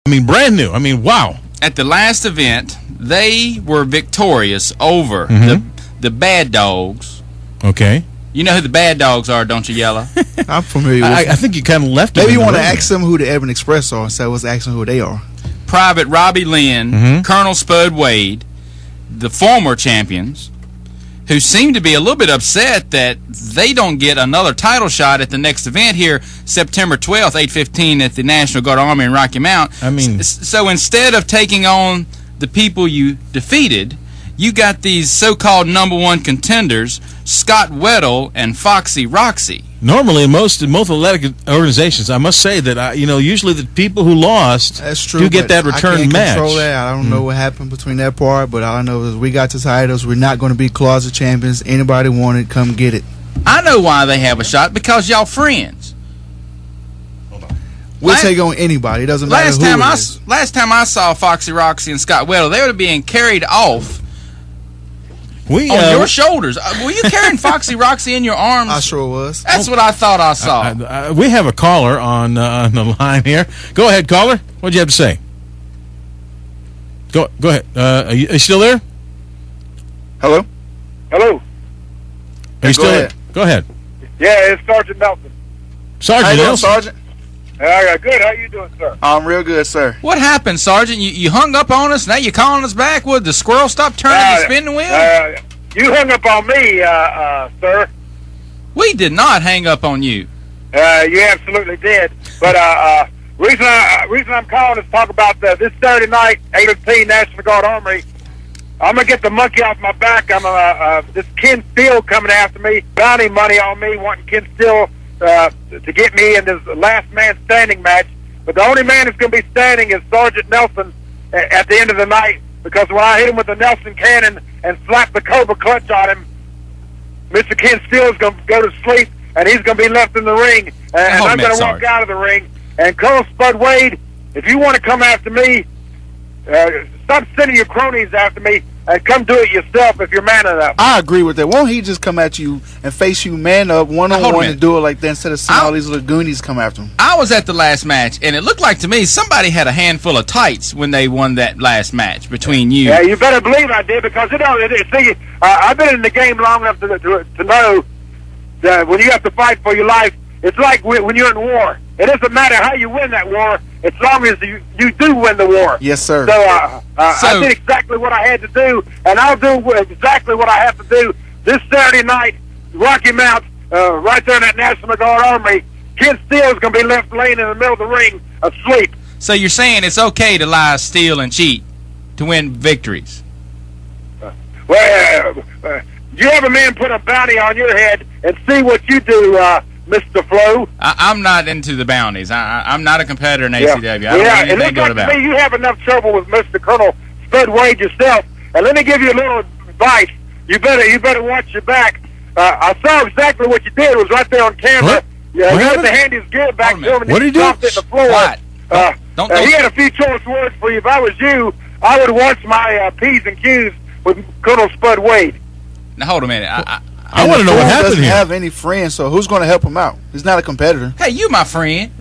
I mean, brand new. I mean, wow. At the last event, they were victorious over the Bad Dogs. Okay. You know who the Bad Dogs are, don't you, Yella? I'm familiar with I think you kind of left it. Maybe you want to ask them who the Ebony Express are instead of us asking who they are. Private Robbie Lynn, Colonel Spud Wade, the former champions, who seem to be a little bit upset that they don't get another title shot at the next event here, September 12th, 8:15 at the National Guard Armory in Rocky Mount. I mean, so instead of taking on the people you defeated, you got these so-called number one contenders, Scott Weddle and Foxy Roxy. Normally, in most athletic organizations, I must say that usually the people who lost do get that return match. I can't control that. I don't know what happened between that part, but all I know is we got the titles. We're not going to be closet champions. Anybody want it, come get it. I know why they have a shot, because y'all friends. We'll take on anybody. It doesn't matter who it is. Last time I saw Foxy Roxy and Scott Weddle, they were being carried off on your shoulders. Were you carrying Foxy Roxy in your arms? I sure was. That's what I thought I saw. We have a caller on the line here. Go ahead, caller. What do you have to say? Go ahead. Are you still there? Hello? Hello. Are you still there? Go ahead. Yeah, it's Sergeant Nelson. Sergeant Nelson. Sergeant? Good. How you doing, sir? I'm real good, sir. What happened, Sergeant? You hung up on us. Now you're calling us back. Would the squirrel stop turning and spin the wheel? You hung up on me, sir. We did not hang up on you. You absolutely did. But reason I'm calling is to talk about this Saturday night, 8:15 National Guard Armory. I'm gonna get the monkey off my back. This Ken Steele coming after me, bounty money on me, wanting Ken Steele to get me in this last man standing match. But the only man who's going to be standing is Sergeant Nelson at the end of the night, because when I hit him with the Nelson cannon and slap the Cobra clutch on him, Mr. Ken Steele is going to go to sleep, and he's going to be left in the ring, and I'm going to walk out of the ring. And Colonel Spud Wade, if you want to come after me, stop sending your cronies after me, and come do it yourself if you're man enough. I agree with that. Won't he just come at you and face you man up, one-on-one, and do it like that instead of seeing all these little goonies come after him? I was at the last match, and it looked like to me somebody had a handful of tights when they won that last match between you. Yeah, you better believe I did, because see, I've been in the game long enough to know that when you have to fight for your life, it's like when you're in war. It doesn't matter how you win that war, as long as you do win the war. Yes, sir. So I did exactly what I had to do, and I'll do exactly what I have to do this Saturday night, Rocky Mount, right there in that National Guard Armory. Ken Steele is going to be left laying in the middle of the ring asleep. So you're saying it's okay to lie, steal, and cheat to win victories? You have a man put a bounty on your head and see what you do, Mr. Flo. I'm not into the bounties. I'm not a competitor in ACW. I don't know it looks like to me you have enough trouble with Mr. Colonel Spud Wade yourself. And let me give you a little advice. You better watch your back. I saw exactly what you did. It was right there on camera. What? Yeah, you had the hand his gear back to him, and what did he do? Dropped it in the floor. He had a few choice words for you. If I was you, I would watch my P's and Q's with Colonel Spud Wade. Now hold a minute. I want to know what happened doesn't here. Have any friends, so who's going to help him out? He's not a competitor. Hey, you my friend.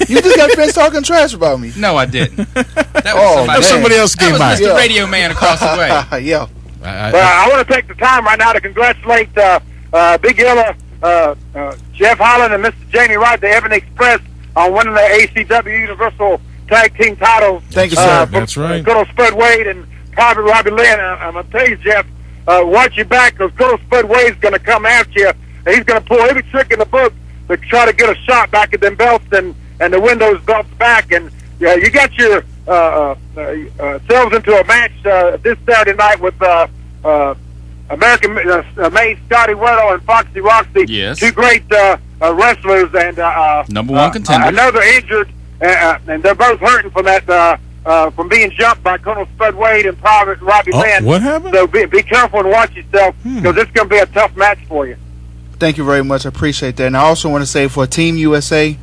You just got friends talking trash about me. No, I didn't. That was somebody else came by. That was Mr. Radio Man across the way. Yeah. I want to take the time right now to congratulate Big Yellow, Jeff Holland, and Mr. Jamie Wright, the Ebony Express, on winning the ACW Universal Tag Team titles. Thank you, sir. That's right. Colonel Spud Wade and Private Robbie Lynn. I'm going to tell you, Jeff, watch your back, because Colonel Spud Wade's going to come after you, and he's going to pull every trick in the book to try to get a shot back at them belts and the windows belts back. And you got your selves into a match this Saturday night with American-made Scotty Weddle and Foxy Roxy. Yes. Two great wrestlers, and number one contenders. I know they're injured, and they're both hurting from that from being jumped by Colonel Spud Wade and Private Robbie Lynn. What happened? So be careful and watch yourself, because it's going to be a tough match for you. Thank you very much. I appreciate that. And I also want to say, for Team USA,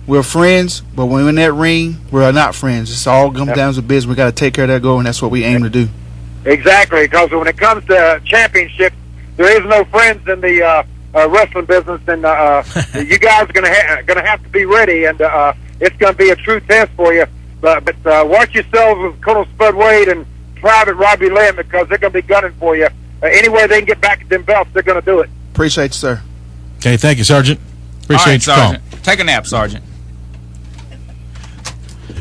we're friends, but when we're in that ring, we're not friends. It's all comes down to business. We got to take care of that goal, and that's what we aim to do. Exactly, because when it comes to championships, there is no friends in the wrestling business, and you guys are going to have to be ready, and it's going to be a true test for you. But watch yourselves with Colonel Spud Wade and Private Robbie Lynn, because they're going to be gunning for you. Any way they can get back at them belts, they're going to do it. Appreciate you, sir. Okay, thank you, Sergeant. All right, Appreciate your call. Sergeant. Take a nap, Sergeant.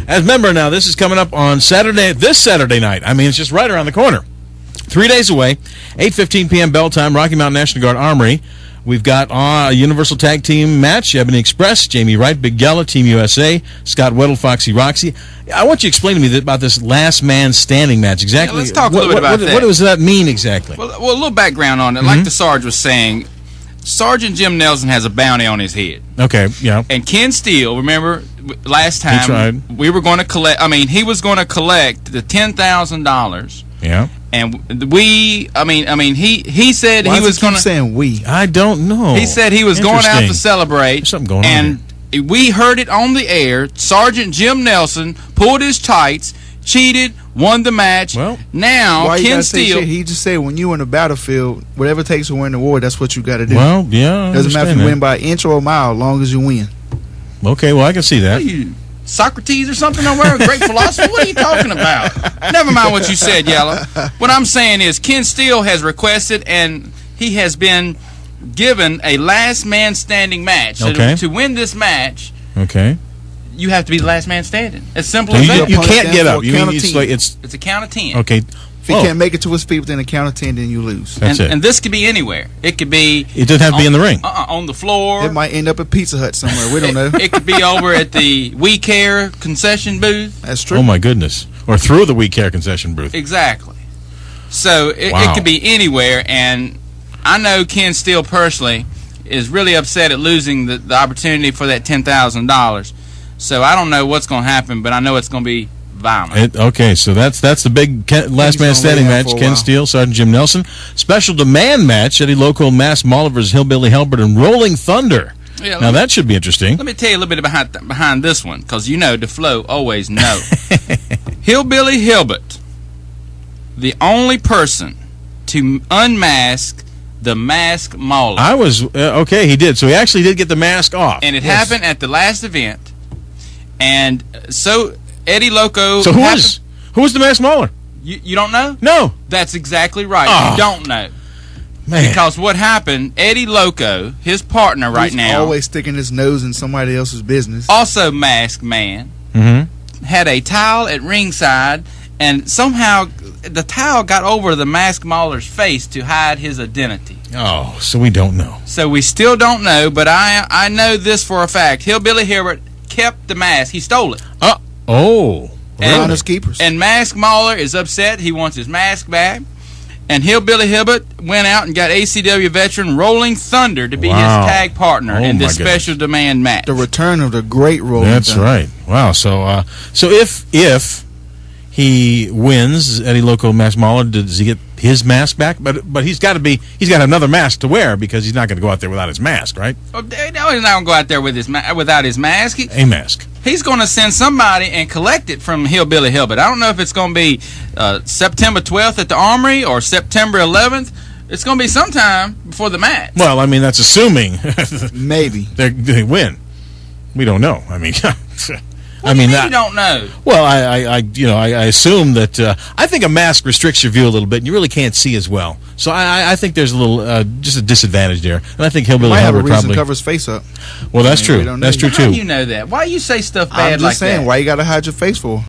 As member now, this is coming up on this Saturday night. I mean, it's just right around the corner. 3 days away, 8:15 p.m. bell time, Rocky Mountain National Guard Armory. We've got a Universal Tag Team match, Ebony Express, Jamie Wright, Big Yella, Team USA, Scott Weddle, Foxy Roxy. I want you to explain to me about this last man standing match. Exactly. Yeah, let's talk a little bit about that. What does that mean exactly? Well, a little background on it. Like the Sarge was saying, Sergeant Jim Nelson has a bounty on his head. Okay, yeah. And Ken Steele, remember last time we were going to collect, he was going to collect the $10,000. Yeah. And he said Why he was going to saying we. I don't know. He said he was going out to celebrate. There's something going on and we heard it on the air. Sergeant Jim Nelson pulled his tights, cheated, won the match. Well, now why Ken Steele. He just said when you in the battlefield, whatever it takes to win the war, that's what you got to do. Well, yeah. Doesn't matter if you win by an inch or a mile, as long as you win. Okay, well, I can see that. What are you, Socrates or something over a great philosopher? What are you talking about? Never mind what you said, Yellow. What I'm saying is Ken Steele has requested, and he has been given a last man standing match. Okay. So to win this match, okay, you have to be the last man standing. As simple so as that. you can't get up. It's a count of 10. Okay. If he can't make it to his feet within a count of 10, then you lose. That's it. And this could be anywhere. It could be. It doesn't have to be in the ring. On the floor. It might end up at Pizza Hut somewhere. We don't know. It could be over at the We Care concession booth. That's true. Oh my goodness! Or through the We Care concession booth. Exactly. So it could be anywhere, and I know Ken Steele personally is really upset at losing the opportunity for that $10,000. So I don't know what's going to happen, but I know it's going to be violent. Okay, so that's the big last man standing match. Ken Steele, Sergeant Jim Nelson. Special demand match, Eddie Loco, Mass Molliver's Hillbilly Helbert, and Rolling Thunder. Yeah, now that should be interesting. Let me tell you a little bit behind this one, because you know DeFlo always know. Hillbilly Hilbert, the only person to unmask the mask mauler. I was okay. He did. So he actually did get the mask off, and it happened at the last event. And so Eddie Loco. So who was the mask mauler? You don't know? No. That's exactly right. Oh. You don't know. Man. Because what happened, Eddie Loco, his partner right now, always sticking his nose in somebody else's business. Also masked man, had a towel at ringside, and somehow the towel got over the mask mauler's face to hide his identity. Oh, so we don't know. So we still don't know, but I know this for a fact. Hillbilly Hilbert kept the mask. He stole it. Oh. Honest keepers. And Mask Mauler is upset. He wants his mask back. And Hillbilly Hilbert went out and got ACW veteran Rolling Thunder to be his tag partner in this special demand match. The return of the great Rolling That's Thunder. right. Wow. So if he wins, Eddie Loco Mask Mauler, does he get his mask back? But he's got another mask to wear because he's not going to go out there without his mask, right? Oh, no, he's not going to go out there with without his mask. A mask. He's going to send somebody and collect it from Hillbilly Hilbert. I don't know if it's going to be September 12th at the Armory or September 11th. It's going to be sometime before the match. Well, I mean, that's assuming maybe they win. We don't know. I mean, What do you mean you don't know? Well, I assume that I think a mask restricts your view a little bit, and you really can't see as well. So I think there's a little just a disadvantage there, and I think Hillbilly Hilbert probably cover his face up. Well, that's true. That's true too. How do you know that? Why you say stuff bad I'm just like saying, that? why you got to hide your face for?